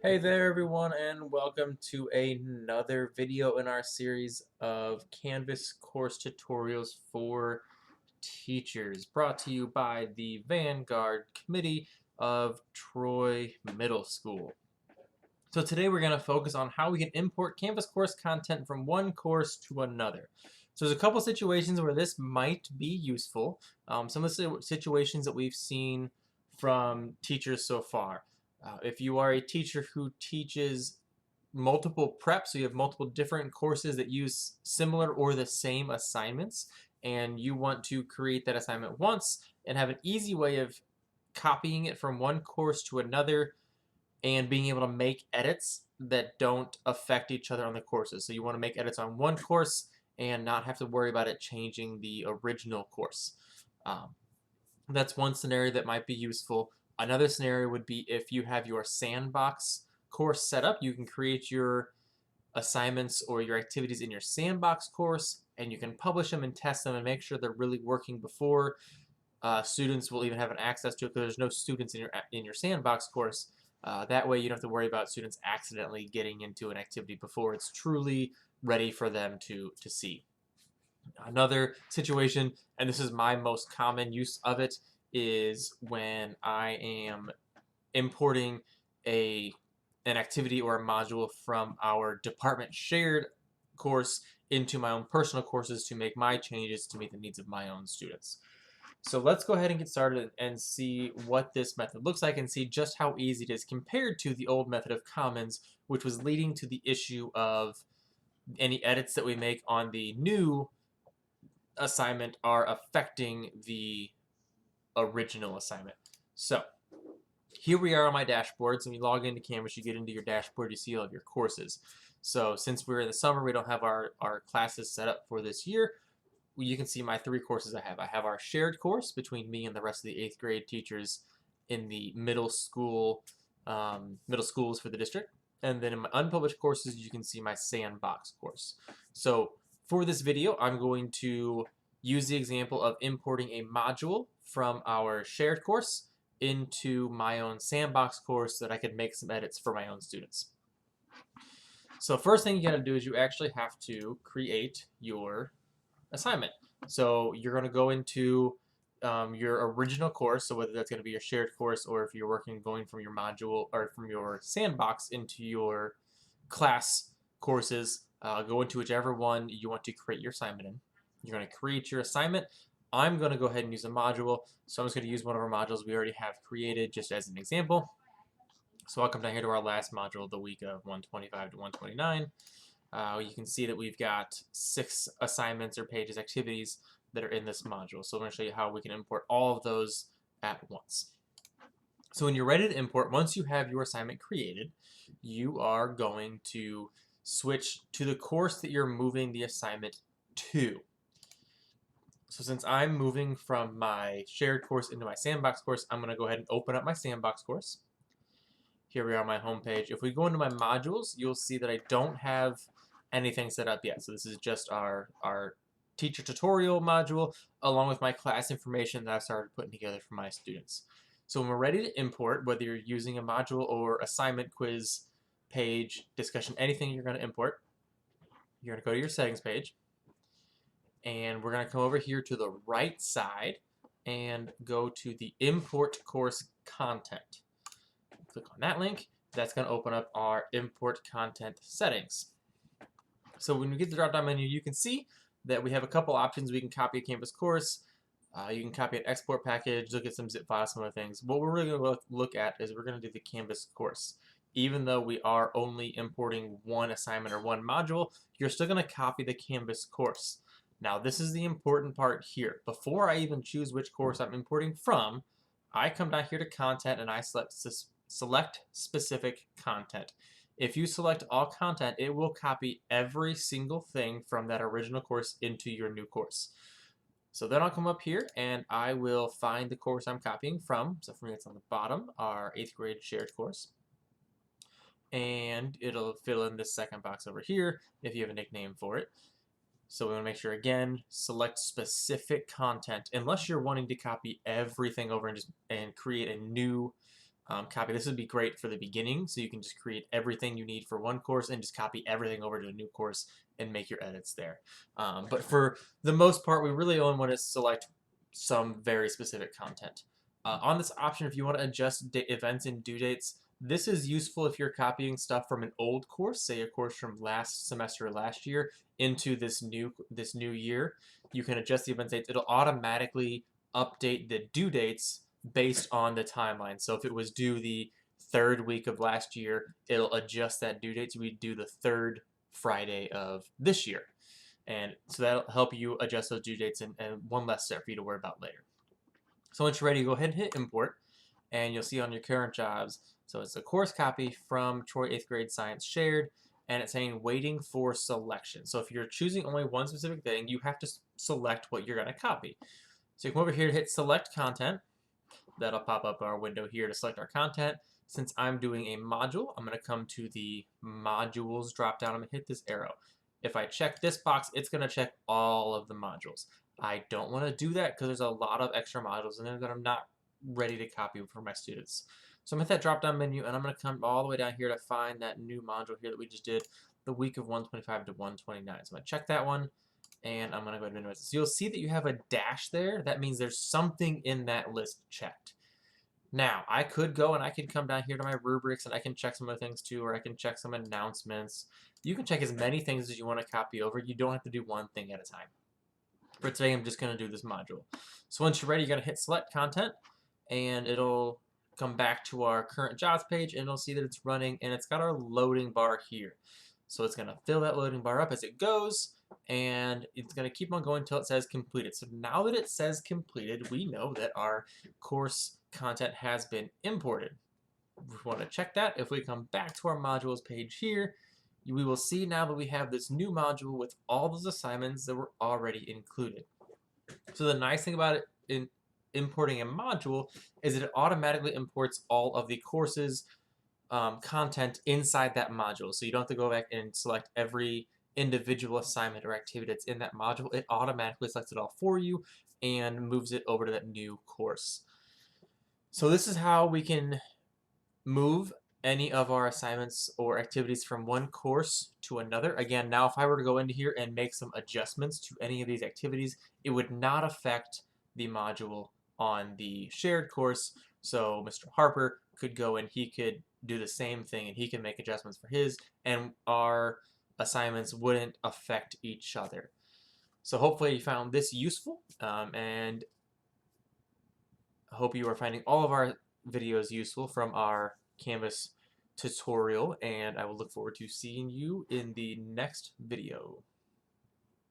Hey there everyone and welcome to another video in our series of Canvas course tutorials for teachers brought to you by the Vanguard Committee of Troy Middle School. So today we're going to focus on how we can import Canvas course content from one course to another. So there's a couple situations where this might be useful. Some of the situations that we've seen from teachers so far. If you are a teacher who teaches multiple preps, so you have multiple different courses that use similar or the same assignments, and you want to create that assignment once and have an easy way of copying it from one course to another and being able to make edits that don't affect each other on the courses. So you want to make edits on one course and not have to worry about it changing the original course. Um, that's one scenario that might be useful. Another scenario would be if you have your sandbox course set up, you can create your assignments or your activities in your sandbox course and you can publish them and test them and make sure they're really working before students will even have an access to it, because there's no students in your sandbox course. That way you don't have to worry about students accidentally getting into an activity before it's truly ready for them to see. Another situation, and this is my most common use of it, is when I am importing a an activity or a module from our department shared course into my own personal courses to make my changes to meet the needs of my own students. So let's go ahead and get started and see what this method looks like and see just how easy it is compared to the old method of commons, which was leading to the issue of any edits that we make on the new assignment are affecting the original assignment. So here we are on my dashboard. So when you log into Canvas, you get into your dashboard, you see all of your courses. So since we're in the summer, we don't have our classes set up for this year. You can see my three courses I have. I have our shared course between me and the rest of the 8th grade teachers in the middle schools for the district. And then in my unpublished courses, you can see my sandbox course. So for this video, I'm going to use the example of importing a module from our shared course into my own sandbox course so that I could make some edits for my own students. So first thing you got to do is you actually have to create your assignment. So you're going to go into your original course, so whether that's going to be your shared course or if you're going from your module or from your sandbox into your class courses, go into whichever one you want to create your assignment in. You're going to create your assignment. I'm going to go ahead and use a module, so I'm just going to use one of our modules we already have created just as an example. So I'll come down here to our last module, the week of 125 to 129. You can see that we've got 6 assignments or pages, activities that are in this module. So I'm going to show you how we can import all of those at once. So when you're ready to import, once you have your assignment created, you are going to switch to the course that you're moving the assignment to. So since I'm moving from my shared course into my sandbox course, I'm going to go ahead and open up my sandbox course. Here we are on my home page. If we go into my modules, you'll see that I don't have anything set up yet. So this is just our teacher tutorial module along with my class information that I started putting together for my students. So when we're ready to import, whether you're using a module or assignment, quiz, page, discussion, anything you're going to import, you're going to go to your settings page, and we're going to come over here to the right side and go to the import course content. Click on that link. That's going to open up our import content settings. So when we get to the drop-down menu, you can see that we have a couple options. We can copy a Canvas course. You can copy an export package, look at some zip files, some other things. What we're really going to look at is we're going to do the Canvas course. Even though we are only importing one assignment or one module, you're still going to copy the Canvas course. Now, this is the important part here. Before I even choose which course I'm importing from, I come down here to Content and I select specific content. If you select all content, it will copy every single thing from that original course into your new course. So then I'll come up here and I will find the course I'm copying from. So for me, it's on the bottom, our 8th grade shared course. And it'll fill in this second box over here if you have a nickname for it. So we want to make sure, again, select specific content, unless you're wanting to copy everything over and create a new copy. This would be great for the beginning, so you can just create everything you need for one course and just copy everything over to a new course and make your edits there. But for the most part, we really only want to select some very specific content. On this option, if you want to adjust events and due dates, this is useful if you're copying stuff from an old course, say a course from last semester or last year, into this new year. You can adjust the event dates. It'll automatically update the due dates based on the timeline. So if it was due the third week of last year, it'll adjust that due date to be due the third Friday of this year. And so that'll help you adjust those due dates and one less step for you to worry about later. So once you're ready, go ahead and hit import, and you'll see on your current jobs, so it's a course copy from Troy 8th grade science shared, and it's saying waiting for selection. So if you're choosing only one specific thing, you have to select what you're going to copy. So you come over here to hit select content. That'll pop up our window here to select our content. Since I'm doing a module, I'm going to come to the modules drop down. I'm going to hit this arrow. If I check this box, it's going to check all of the modules. I don't want to do that because there's a lot of extra modules in there that I'm not ready to copy for my students. So I'm going to hit that drop down menu, and I'm going to come all the way down here to find that new module here that we just did, the week of 125 to 129. So I'm going to check that one, and I'm going to go ahead and minimize it. So you'll see that you have a dash there. That means there's something in that list checked. Now, I could go and I can come down here to my rubrics and I can check some other things too, or I can check some announcements. You can check as many things as you want to copy over. You don't have to do one thing at a time. For today, I'm just going to do this module. So once you're ready, you're going to hit select content, and it'll come back to our current jobs page, and it'll see that it's running, and it's got our loading bar here. So it's going to fill that loading bar up as it goes, and it's going to keep on going until it says completed. So now that it says completed, we know that our course content has been imported. We want to check that. If we come back to our modules page here, we will see now that we have this new module with all those assignments that were already included. So the nice thing about it in importing a module is that it automatically imports all of the course's content inside that module. So you don't have to go back and select every individual assignment or activity that's in that module. It automatically selects it all for you and moves it over to that new course. So this is how we can move any of our assignments or activities from one course to another. Again, now if I were to go into here and make some adjustments to any of these activities, it would not affect the module on the shared course. So Mr. Harper could go and he could do the same thing and he can make adjustments for his, and our assignments wouldn't affect each other. So hopefully you found this useful, and I hope you are finding all of our videos useful from our Canvas tutorial, and I will look forward to seeing you in the next video.